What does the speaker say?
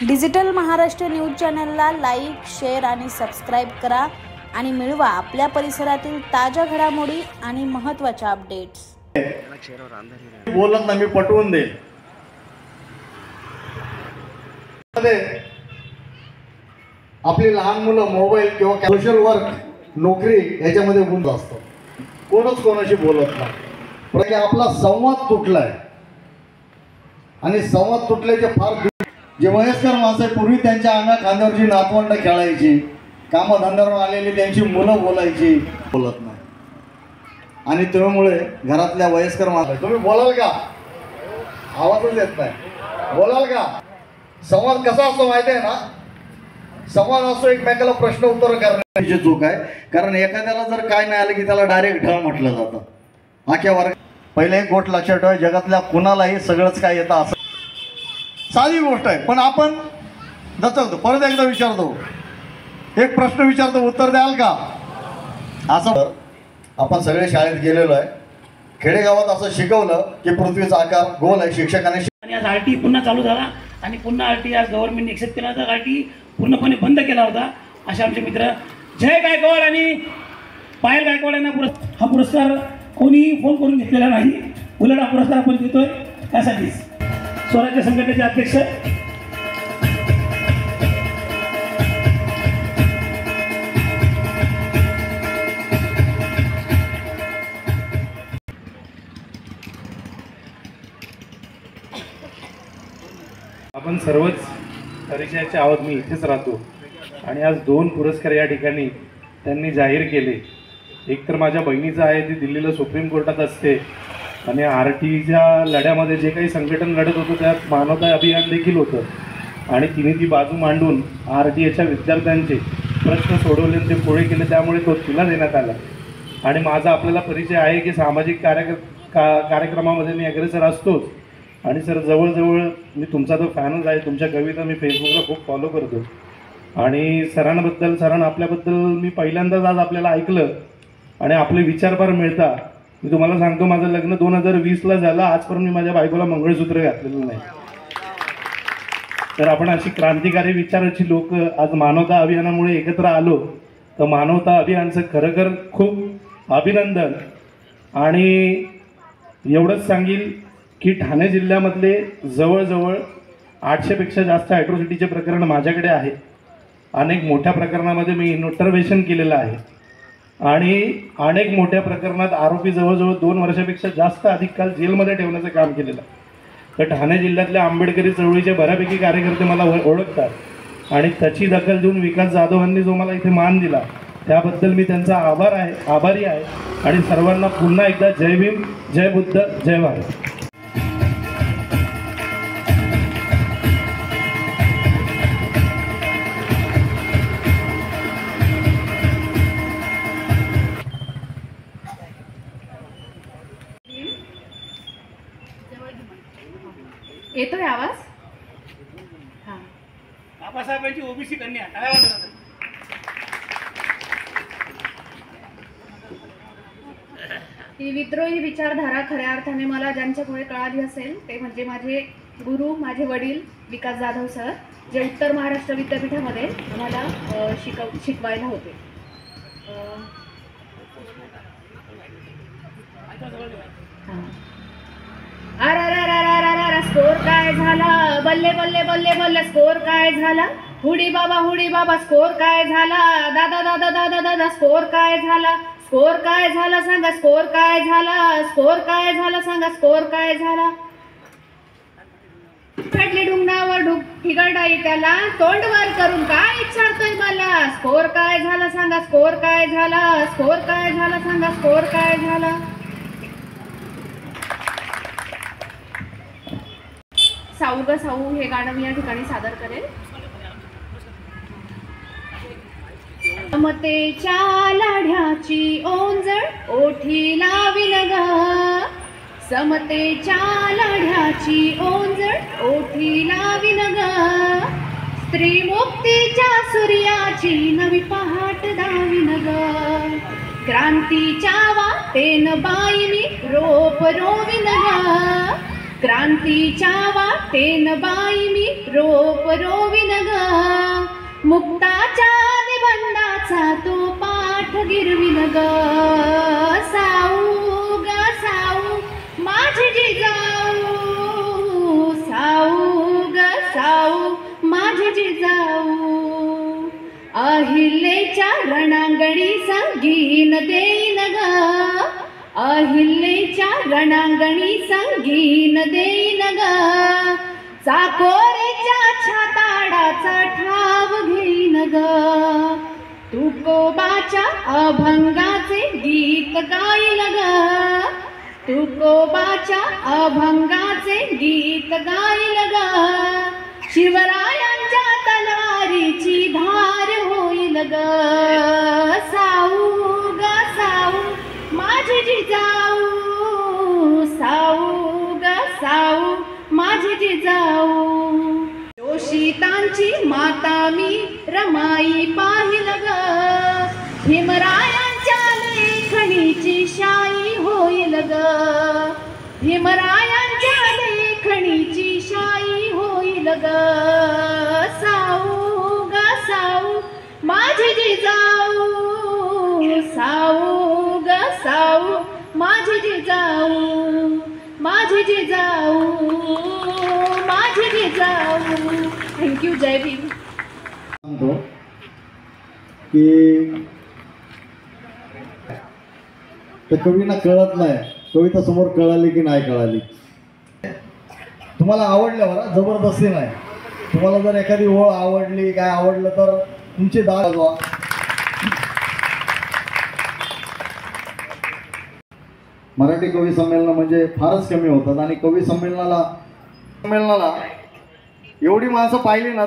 Digital Maharashtra news चॅनलला like, share आणि subscribe करा आणि मिळवा आपल्या परिसरातील ताज्या घडामोडी आणि महत्त्वाच्या अपडेट्स। बोलत ना मी पटवून दे आपली लहान मुलं मोबाईल किंवा सोशल वर्क नोकरी याच्यामध्ये गुंत असतात, कोणच कोणाशी बोलत नाही। म्हणजे आपला संवाद तुटलाय आणि संवाद तुटल्याचे फार जे वयस्कर माणसं पूर्वी त्यांच्या अंगा खांद्यावरची नातवंड खेळायची, कामधंद्यावर आलेली त्यांची मुलं बोलायची, बोलत नाही। आणि त्यामुळे घरातल्या वयस्कर माणसं तुम्ही बोलाल का? आवाजच येत नाही, बोलाल का? संवाद कसा असतो माहिती आहे ना? संवाद असतो एकमेकाला प्रश्न उत्तर करण्याची चूक आहे। कारण एखाद्याला जर काय नाही आलं की त्याला डायरेक्ट ढळ म्हटलं जातं आख्या वर्ग। पहिले एक गोष्ट लक्षात ठेवा, जगातल्या कुणालाही सगळंच काय येतं असं साधी गोष्ट आहे, पण आपण दचकतो। परत एकदा विचारतो, एक प्रश्न विचारतो, उत्तर द्याल का? असं आपण सगळे शाळेत गेलेलो आहे, खेडेगावात असं शिकवलं की पृथ्वीचा आकार गोल आहे। शिक्षकांनी आज आरटी पुन्हा चालू झाला आणि पुन्हा आरटी आज गव्हर्नमेंटने एक्सेप्ट केला होता, आरटी पूर्णपणे बंद केला होता। असे आमचे मित्र जय गायकवाड आणि पायल गायकवाड यांना हा पुरस्कार कोणीही फोन करून घेतलेला नाही, उलट हा पुरस्कार आपण देतोय त्यासाठी स्वराज्य संघटनेचे अध्यक्ष आपण सर्वच परिचयाचे आहोत। मी इथेच राहतो आणि आज 2 पुरस्कार या ठिकाणी त्यांनी जाहीर केले। एक तर माझ्या बहिणीचा आहे, ती दिल्लीला सुप्रीम कोर्टात असते आणि आरटीच्या लढ्यामध्ये जे काही संघटन लढत होतं त्यात मानवता अभियान देखील होतं आणि तिने ती बाजू मांडून आरटीएच्या विद्यार्थ्यांचे प्रश्न सोडवले, ते पुढे केले, त्यामुळे तो तिला देण्यात आला। आणि माझा आपल्याला परिचय आहे की सामाजिक कार्यक्रमामध्ये मी अग्रेसर असतोच आणि सर जवळजवळ मी तुमचा तो फॅनच आहे। तुमच्या कविता मी फेसबुकला खूप फॉलो करतो आणि सरांना आपल्याबद्दल मी पहिल्यांदाच आज आपल्याला ऐकलं आणि आपले विचार फार मिळता। मी तुम्हाला सांगतो, माझं लग्न 2020ला झालं, आजपर्यंत मी माझ्या बायकोला मंगळसूत्र घातलेलं नाही। तर आपण अशी क्रांतिकारी विचाराची लोक आज मानवता अभियानामुळे एकत्र आलो, तर मानवता अभियानचं खरोखर खूप अभिनंदन। आणि एवढंच सांगेल की ठाणे जिल्ह्यामधले जवळजवळ 800पेक्षा जास्त ॲट्रॉसिटीचे प्रकरण माझ्याकडे आहे। अनेक मोठ्या प्रकरणामध्ये मी इंटरव्हेन्शन केलेलं आहे आणि अनेक मोठ्या प्रकरणात आरोपी जवळजवळ 2 वर्षापेक्षा जास्त अधिक काल जेलमध्ये ठेवण्याचं काम केलेलं आहे। तर ठाणे जिल्ह्यातल्या आंबेडकरी चळवळीचे बऱ्यापैकी कार्यकर्ते मला ओळखतात आणि त्याची दखल देऊन विकास जाधवांनी जो मला इथे मान दिला त्याबद्दल मी त्यांचा आभारी आहे। आणि सर्वांना पुन्हा एकदा जय भीम, जय बुद्ध, जय भारत। येतोय आवाज? हां, बाबासाहेबांची ओबीसी कन्या काय म्हणतात? ही विद्रोही विचारधारा खऱ्या अर्थाने मला ज्यांच्यामुळे कळाली असेल ते म्हणजे माझे गुरु, माझे वडील विकास जाधव सर, जे उत्तर महाराष्ट्र विद्यापीठामध्ये आम्हाला शिकवायला होते। स्कोर काय झाला? बल्ले बल्ले बल्ले बल्ले स्कोर काय झाला? हुडी बाबा स्कोर काय झाला? दादा दादा दादा दादा स्कोर काय झाला? स्कोर काय झाला सांगा? स्कोर काय झाला? स्कोर काय झाला सांगा? स्कोर काय झाला? फाटली ढुंगणावर ठिगळाई त्याला तोंड वर करून काय विचारतोय मला? स्कोर काय झाला सांगा? स्कोर काय झाला? स्कोर काय झाला सांगा? स्कोर काय झाला? साऊ ग साऊ हे गाणं मी या ठिकाणी सादर करेल। समतेच्या लाढ्याची ओंजळ ओठी लाविन ग, समतेच्या लाढ्याची ओंजळ ओठी लाविन ग, स्त्री मुक्तीच्या सूर्याची नवी पहाट दाविन ग, क्रांतीच्या वाटेन बाई मी रोप रोविन ग, क्रांतीच्या वाटेन बाई मी रोप रोविन ग, मुक्ताच्या निबंधाचा तो पाठ गिरविन ग. साऊ ग साऊ माझी जिजाऊ, साऊ ग साऊ माझी जिजाऊ. अहिल्याच्या रणांगणी संगीन देईन ग, अहिल्याच्या रणांगणी संगीन देईन ग. चाकोरीच्या छाताडाचा ठाव घेईन ग, तुकोबाच्या अभंगाचे गीत गाईल ग, तुकोबाच्या अभंगाचे गीत गाईल ग. शिवरायांच्या तलवारीची धार होईल ग. साऊ ग साऊ माझी जिजाऊ, साऊ ग साऊ माझी जिजाऊ. जोशितांची माता मी रमाई पाहिल ग, भीमरायांच्या लेखणीची शाई होईल ग, भीमरायांच्या लेखणीची शाई होईल ग. साऊ ग साऊ माझी जिजाऊ, साऊ ग साऊ माझी जिजाऊ, माझी जिजाऊ, माझी जिजाऊ. थँक्यू. जय भीम. सांगतो की त्या कवींना कळत नाही, कविता समोर कळाली की नाही कळाली. तुम्हाला आवडल्यावर जबरदस्ती नाही, तुम्हाला जर एखादी ओळ आवडली काय आवडलं तर तुमची दाद वाजवा. मराठी कवी संमेलन म्हणजे फारच कमी होतात आणि कवी संमेलनाला एवढी माणसं पाहिली ना